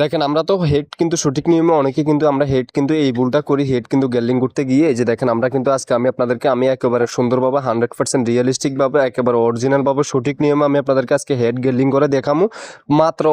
দেখেন আমরা তো হেড কিন্তু সঠিক নিয়মে অনেকে কিন্তু আমরা হেড কিন্তু এই ভুলটা করি, হেড কিন্তু গ্যালিং করতে গিয়ে এই যে দেখেন আমরা কিন্তু আজকে আমি একেবারে সুন্দরভাবে 100% রিয়েলিস্টিকভাবে একেবারে অরিজিনালভাবে সঠিক নিয়মে আমি আপনাদেরকে আজকে হেড গ্যালিং করে দেখামু। মাত্র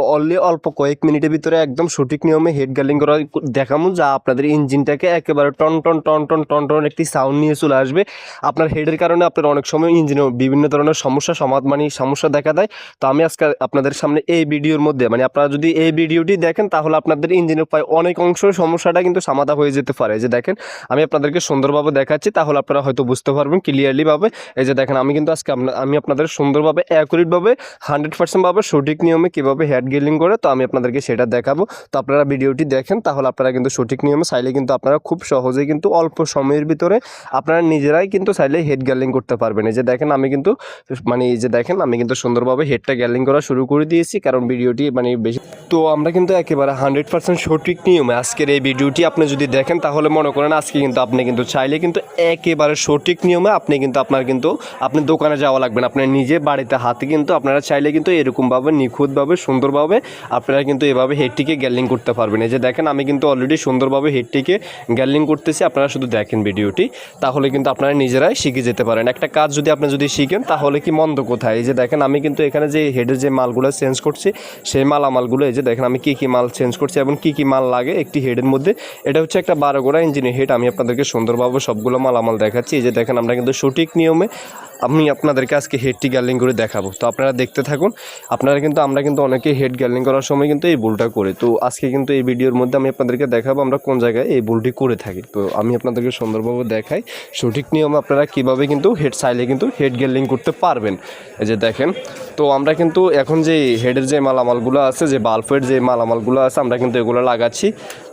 অল্প কয়েক মিনিটের ভিতরে একদম সঠিক নিয়মে হেড গ্যালিং করা দেখামু, যা আপনাদের ইঞ্জিনটাকে একেবারে টন টন টন টন টন টন একটি সাউন্ড নিয়ে চলে আসবে। আপনার হেডের কারণে আপনার অনেক সময় ইঞ্জিনে বিভিন্ন ধরনের সমস্যা দেখা দেয়। তো আমি আজকে আপনাদের সামনে এই ভিডিওর মধ্যে আপনারা যদি এই ভিডিওটি দেখেন তাহলে আপনাদের ইঞ্জিনের প্রায় অনেক অংশ সমস্যাটা কিন্তু সমাধান হয়ে যেতে পারে। এই যে দেখেন আমি আপনাদেরকে সুন্দরভাবে দেখাচ্ছি, তাহলে আপনারা হয়তো বুঝতে পারবেন ক্লিয়ারলি ভাবে। এই যে দেখেন আমি কিন্তু আজকে আমি আপনাদের সুন্দরভাবে অ্যাকুরেটভাবে 100% ভাবে সঠিক নিয়মে কীভাবে হেড গেলিং করে তো আমি আপনাদেরকে সেটা দেখাবো। তো আপনারা ভিডিওটি দেখেন, তাহলে আপনারা কিন্তু সঠিক নিয়মে চাইলে কিন্তু আপনারা খুব সহজেই কিন্তু অল্প সময়ের ভিতরে আপনারা নিজেরাই কিন্তু চাইলে হেড গ্যালিং করতে পারবেন। এই যে দেখেন আমি কিন্তু এই যে দেখেন আমি কিন্তু সুন্দরভাবে হেডটা গ্যালিং করা শুরু করে দিয়েছি, কারণ ভিডিওটি বেশি। তো আমরা কিন্তু একেবারে 100% সঠিক নিয়মে আজকের এই ভিডিওটি আপনি যদি দেখেন তাহলে মনে করেন আজকে কিন্তু আপনি কিন্তু চাইলে কিন্তু একেবারে সঠিক নিয়মে আপনি কিন্তু আপনি দোকানে যাওয়া লাগবে না, আপনি নিজে বাড়িতে হাতে কিন্তু আপনারা চাইলে কিন্তু এরকমভাবে নিখুঁতভাবে সুন্দরভাবে আপনারা কিন্তু এভাবে হেডটিকে গ্যালিং করতে পারবেন। এই যে দেখেন আমি কিন্তু অলরেডি সুন্দরভাবে হেডটিকে গ্যালিং করতেছি, আপনারা শুধু দেখেন ভিডিওটি, তাহলে কিন্তু আপনারা নিজেরাই শিখে যেতে পারেন। একটা কাজ আপনি যদি শিখেন তাহলে কি মন্দ কোথায়। এই যে দেখেন আমি কিন্তু এখানে যে হেডের যে মালগুলো চেঞ্জ করছি সেই মালামালগুলো এই যে দেখেন আমি কী মাল চেঞ্জ করছি এবং কী মাল লাগে একটি হেডের মধ্যে। এটা হচ্ছে একটা 12 গোড়া ইঞ্জিনের হেড। আমি আপনাদেরকে সুন্দরভাবে সবগুলো মালামাল দেখাচ্ছি। এই যে দেখেন আমরা কিন্তু সঠিক নিয়মে আমি আপনাদেরকে আজকে হেডটি গ্যালিং করে দেখাবো, তো আপনারা দেখতে থাকুন। আমরা কিন্তু অনেকে হেড গ্যালিং করার সময় কিন্তু এই ভুলটা করি। তো আজকে কিন্তু এই ভিডিওর মধ্যে আমি আপনাদেরকে দেখাবো আমরা কোন জায়গায় এই ভুলটি করে থাকি। তো আমি আপনাদেরকে সুন্দরভাবে দেখাই সঠিক নিয়মে আপনারা কীভাবে কিন্তু হেড চাইলে কিন্তু হেড গ্যালিং করতে পারবেন। এই যে দেখেন তো আমরা কিন্তু এখন যে হেডের যে মালামালগুলো আছে, যে বাল্বের যে মালামালগুলো আছে আমরা কিন্তু এগুলো লাগাচ্ছি।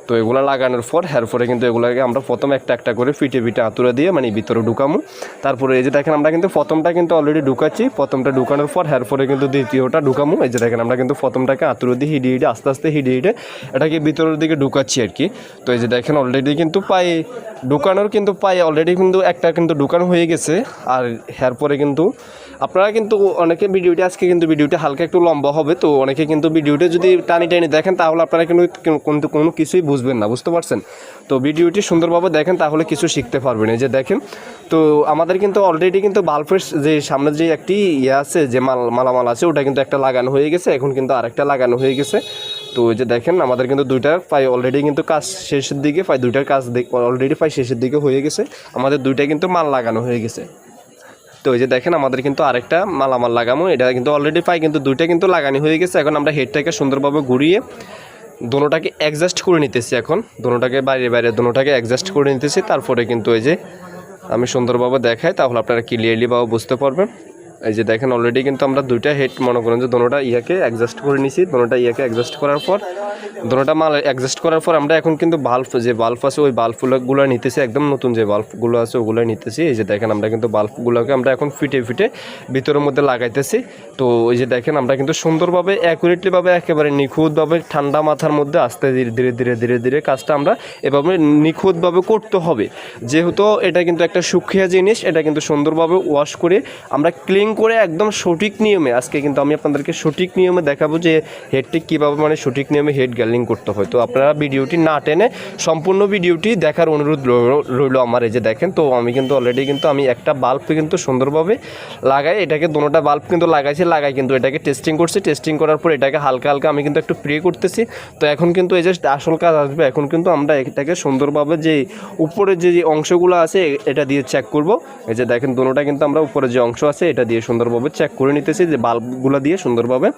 তো এগুলো লাগানোর পর এরপরে কিন্তু এগুলোকে আমরা প্রথমে একটা একটা করে ফিটে আতুরা দিয়ে ভিতরে ঢুকামু। তারপরে এই যে দেখেন আমরা কিন্তু প্রথমটা কিন্তু অলরেডি ঢুকাচ্ছি, প্রথমটা ঢুকানোর পর এরপরে কিন্তু দ্বিতীয়টা ঢুকামু। এই যে দেখেন আমরা কিন্তু প্রথমটাকে আতুরা দিয়ে হিডে আস্তে আস্তে হিডে এটাকে ভিতরের দিকে ঢুকাচ্ছি আর কি। তো এই যে দেখেন অলরেডি কিন্তু পায়ে অলরেডি কিন্তু একটা কিন্তু ঢুকানো হয়ে গেছে। আর এরপরে কিন্তু আপনারা কিন্তু অনেকে আজকে কিন্তু ভিডিওটি হালকা একটু লম্বা হবে, তো অনেকে কিন্তু ভিডিওটা যদি টানি দেখেন তাহলে আপনারা কিন্তু কোনো কিছুই বুঝবেন না, বুঝতে পারছেন। তো ভিডিওটি সুন্দরভাবে দেখেন তাহলে কিছু শিখতে পারবেন। এই যে দেখেন তো আমাদের কিন্তু অলরেডি কিন্তু বাল্বের যে সামনে যে একটি আছে যে মালামাল আছে ওটা কিন্তু একটা লাগানো হয়ে গেছে, এখন কিন্তু আরেকটা লাগানো হয়ে গেছে। তো এই যে দেখেন আমাদের কিন্তু দুইটার প্রায় অলরেডি কিন্তু কাজ শেষের দিকে, প্রায় দুইটার কাজ অলরেডি প্রায় শেষের দিকে হয়ে গেছে, আমাদের দুইটাই কিন্তু মাল লাগানো হয়ে গেছে। তো এই যে দেখেন আমাদের কিন্তু আরেকটা মালামাল লাগামো, এটা কিন্তু অলরেডি পাই কিন্তু দুইটা কিন্তু লাগানো হয়ে গেছে। এখন আমরা হেডটাকে সুন্দরভাবে ঘুরিয়ে দোনোটাকে অ্যাডজাস্ট করে নিতেছি, এখন দোনোটাকে বাইরে দোনোটাকে অ্যাডজাস্ট করে নিতেছি। তারপরে কিন্তু এই যে আমি সুন্দরভাবে দেখাই তাহলে আপনারা ক্লিয়ারলি বুঝতে পারবেন। এই যে দেখেন অলরেডি কিন্তু আমরা দুইটা হেড মনে করেন যে দোনোটা ইয়াকে অ্যাডজাস্ট করে নিছি, দোনোটা ইয়াকে অ্যাডজাস্ট করার পর দোনোটা মাল অ্যাডজাস্ট করার পর আমরা এখন কিন্তু বাল্ব আছে ওই বাল্বগুলো নিতেছি, একদম নতুন যে বাল্বগুলো আছে ওগুলো নিতেছি। এই যে দেখেন আমরা কিন্তু বাল্বগুলোকে আমরা এখন ফিটে ভিতরের মধ্যে লাগাইতেছি। তো ওই যে দেখেন আমরা কিন্তু সুন্দরভাবে অ্যাকুরেটলিভাবে একেবারে নিখুঁতভাবে ঠান্ডা মাথার মধ্যে আস্তে ধীরে ধীরে কাজটা আমরা এভাবে নিখুঁতভাবে করতে হবে। যেহেতু এটা কিন্তু একটা সুখিয়া জিনিস, এটা কিন্তু সুন্দরভাবে ওয়াশ করে আমরা ক্লিন করে একদম সঠিক নিয়মে আজকে কিন্তু আমি আপনাদেরকে সঠিক নিয়মে দেখাবো যে হেডটি কীভাবে সঠিক নিয়মে হেড গ্যালিং করতে হয়। তো আপনারা ভিডিওটি না টেনে সম্পূর্ণ ভিডিওটি দেখার অনুরোধ রইল আমার। এই যে দেখেন তো আমি কিন্তু অলরেডি কিন্তু আমি একটা বাল্ব কিন্তু সুন্দরভাবে লাগাই, এটাকে দোনোটা বাল্ব কিন্তু লাগাই কিন্তু এটাকে টেস্টিং করছি, টেস্টিং করার পর এটাকে হালকা আমি কিন্তু একটু প্রে করতেছি। তো এখন কিন্তু এই যে আসল কাজ আসবে, এখন কিন্তু আমরা এটাকে সুন্দরভাবে যে উপরে যে অংশগুলো আছে এটা দিয়ে চেক করব। এই যে দেখেন দোনোটা কিন্তু আমরা উপরে যে অংশ আছে এটা দিয়ে সুন্দরভাবে চেক করে নিতেছি যে বাল্বগুলো দিয়ে সুন্দরভাবে।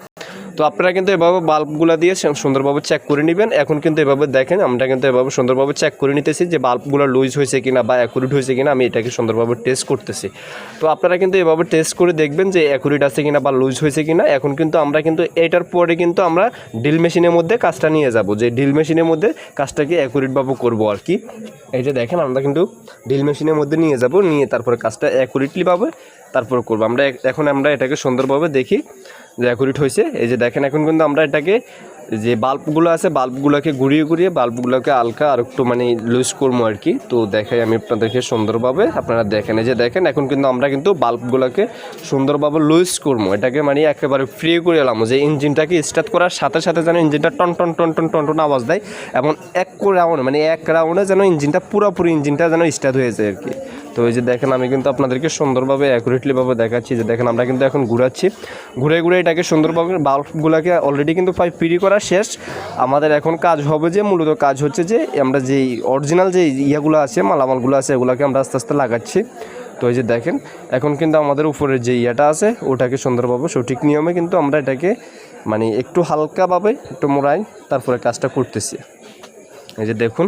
তো আপনারা কিন্তু এভাবে বাল্বগুলো দিয়ে সুন্দরভাবে চেক করে নেবেন। এখন কিন্তু এভাবে দেখেন আমরা কিন্তু এভাবে সুন্দরভাবে চেক করে নিতেছি যে বাল্বগুলো লুজ হয়েছে কিনা বা অ্যাকুরেট হয়েছে কিনা, আমি এটাকে সুন্দরভাবে টেস্ট করতেছি। তো আপনারা কিন্তু এভাবে টেস্ট করে দেখবেন যে অ্যাকুরেট আছে কিনা বা লুজ হয়েছে কিনা। এখন কিন্তু আমরা কিন্তু এটার পরে কিন্তু আমরা ড্রিল মেশিনের মধ্যে কাজটা নিয়ে যাব, যে ড্রিল মেশিনের মধ্যে কাজটাকে অ্যাকুরেটভাবে করবো আর কি। এই যে দেখেন আমরা কিন্তু ড্রিল মেশিনের মধ্যে নিয়ে যাব, নিয়ে তারপরে কাজটা অ্যাকুরেটলিভাবে তারপর করবো আমরা। এখন আমরা এটাকে সুন্দরভাবে দেখি যে অ্যাকুরেট হয়েছে। এই যে দেখেন এখন কিন্তু আমরা এটাকে যে বাল্বগুলো আছে বাল্বগুলোকে ঘুরিয়ে বাল্বগুলোকে হালকা আর একটু মানে লুজ করবো আর কি। তো দেখাই আমি আপনাদেরকে সুন্দরভাবে, আপনারা দেখেন এই যে দেখেন এখন কিন্তু আমরা কিন্তু বাল্বগুলোকে সুন্দরভাবে লুজ করবো, এটাকে মানে একেবারে ফ্রি করে এলাম যে ইঞ্জিনটাকে স্টার্ট করার সাথে সাথে যেন ইঞ্জিনটা টন টন টন টন টন টন আওয়াজ দেয় এবং এক রাউন্ড মানে এক রাউন্ডে যেন ইঞ্জিনটা পুরোপুরি ইঞ্জিনটা যেন স্টার্ট হয়ে যায় আর কি। তো এই যে দেখেন আমি কিন্তু আপনাদেরকে সুন্দরভাবে অ্যাকুরেটলিভাবে দেখাচ্ছি যে দেখেন আমরা কিন্তু এখন ঘুরাচ্ছি, ঘুরে এটাকে সুন্দরভাবে বাল্বগুলোকে অলরেডি কিন্তু ফ্রি করা শেষ। আমাদের এখন কাজ হবে যে মূলত কাজ হচ্ছে যে আমরা যেই অরিজিনাল যে ইয়েগুলো আছে মালামালগুলো আছে এগুলোকে আমরা আস্তে আস্তে লাগাচ্ছি। তো এই যে দেখেন এখন কিন্তু আমাদের উপরের যে ইয়েটা আছে ওটাকে সুন্দরভাবে সঠিক নিয়মে কিন্তু আমরা এটাকে মানে একটু হালকাভাবে একটু মোড়াই তারপরে কাজটা করতেছি। এই যে দেখুন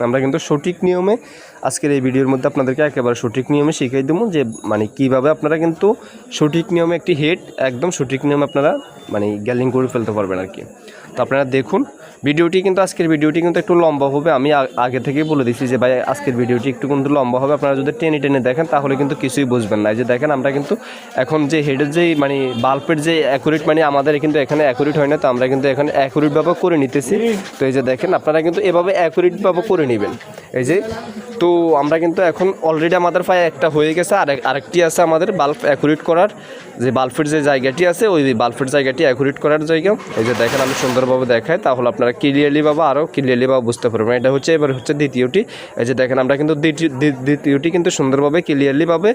আমরা কিন্তু সঠিক নিয়মে আজকের এই ভিডিওর মধ্যে আপনাদেরকে একেবারে সঠিক নিয়মে শিখিয়ে দেবো যে মানে কীভাবে আপনারা কিন্তু সঠিক নিয়মে একটি হেড একদম সঠিক নিয়মে আপনারা মানে গ্যালিং করে ফেলতে পারবেন আর কি। তো আপনারা দেখুন ভিডিওটি কিন্তু আজকের ভিডিওটি কিন্তু একটু লম্বা হবে, আমি আগে থেকেই বলে দিচ্ছি যে ভাই আজকের ভিডিওটি একটু কিন্তু লম্বা হবে, আপনারা যদি টেনে দেখেন তাহলে কিন্তু কিছুই বুঝবেন না। এই যে দেখেন আমরা কিন্তু এখন যে হেডের যে মানে বাল্বের যে অ্যাকুরেট মানে আমাদের কিন্তু এখানে অ্যাকুরেট হয় না, তো আমরা কিন্তু এখানে অ্যাকুরেটভাবে করে নিতেছি। তো এই যে দেখেন আপনারা কিন্তু এভাবে অ্যাকুরেটভাবে করে নেবেন। এই যে তো আমরা কিন্তু এখন অলরেডি আমাদের প্রায় একটা হয়ে গেছে, আরেকটি আছে আমাদের বাল্ব অ্যাকুরেট করার যে বাল্বের যে জায়গাটি আছে ওই বাল্বের জায়গাটি অ্যাকুরেট করার জায়গা। এই যে দেখেন আমি সুন্দরভাবে দেখাই তাহলে আপনারা ক্লিয়ারলিভাবে আরও ক্লিয়ারলিভাবে বুঝতে পারবেন। এটা হচ্ছে এবার হচ্ছে দ্বিতীয়টি। এই যে দেখেন আমরা কিন্তু দ্বিতীয়টি কিন্তু সুন্দরভাবে ক্লিয়ারলিভাবে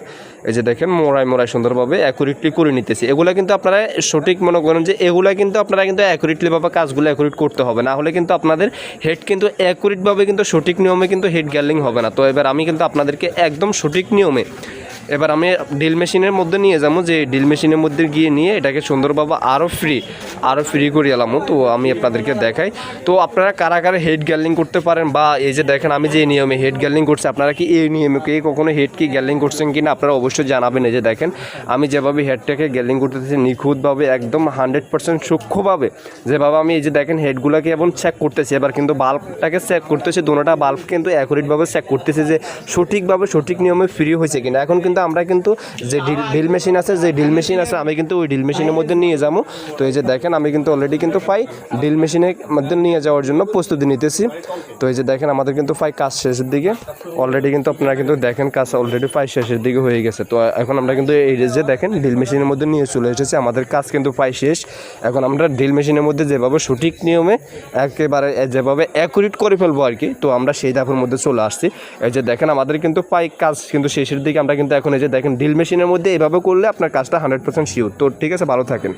এই যে দেখেন মোড়ায় সুন্দরভাবে অ্যাকুরেটলি করে নিতেছি। এগুলো কিন্তু আপনারা সঠিক মনে করেন যে এগুলো কিন্তু আপনারা কিন্তু অ্যাকুরেটলিভাবে কাজগুলো অ্যাকুরেট করতে হবে, না হলে কিন্তু আপনাদের হেড কিন্তু অ্যাকুরেটভাবে কিন্তু সঠিক নিয়মে কিন্তু হেড গ্যালিং হবে না। তো এবার আমি কিন্তু আপনাদেরকে একদম সঠিক নিয়মে এবার আমি ড্রিল মেশিনের মধ্যে নিয়ে যাবো, যে ড্রিল মেশিনের মধ্যে গিয়ে নিয়ে এটাকে সুন্দরভাবে আরও ফ্রি করে এলাম। তো আমি আপনাদেরকে দেখাই। তো আপনারা কারা হেড গ্যালিং করতে পারেন বা এই যে দেখেন আমি যে নিয়মে হেড গ্যালিং করছি আপনারা কি এই নিয়মে কখনো হেড কি গ্যালিং করছেন কি না আপনারা অবশ্যই জানাবেন। এই যে দেখেন আমি যেভাবে হেডটাকে গ্যালিং করতেছি নিখুঁতভাবে একদম 100% সূক্ষ্মভাবে যেভাবে আমি এই যে দেখেন হেডগুলোকে এবং চেক করতেছি। এবার কিন্তু বাল্বটাকে চেক করতেছি, দুটোটা বাল্ব কিন্তু অ্যাকুরেটভাবে চেক করতেছি যে সঠিকভাবে সঠিক নিয়মে ফ্রি হয়েছে কিনা। এখন কিন্তু আমরা কিন্তু যে ড্রিল মেশিন আছে আমি কিন্তু ওই ড্রিল মেশিনের মধ্যে নিয়ে যাবো। তো এই যে দেখেন আমি কিন্তু অলরেডি কিন্তু ড্রিল মেশিনের মধ্যে নিয়ে যাওয়ার জন্য প্রস্তুতি নিতেছি। তো এই যে দেখেন আমাদের কিন্তু কাজ শেষের দিকে অলরেডি কিন্তু আপনারা কিন্তু দেখেন কাজ অলরেডি শেষের দিকে হয়ে গেছে। তো এখন আমরা কিন্তু এই যে দেখেন ড্রিল মেশিনের মধ্যে নিয়ে চলে এসেছি, আমাদের কাজ কিন্তু শেষ। এখন আমরা ড্রিল মেশিনের মধ্যে যেভাবে সঠিক নিয়মে একেবারে যেভাবে অ্যাকুরেট করে ফেলবো আর কি, তো আমরা সেই ধাপের মধ্যে চলে আসছি। এই যে দেখেন আমাদের কিন্তু কাজ কিন্তু শেষের দিকে। আমরা কিন্তু এখন এই যে দেখেন ড্রিল মেশিনের মধ্যে এভাবে করলে আপনার কাজটা 100% শিওর। তো ঠিক আছে, ভালো থাকেন।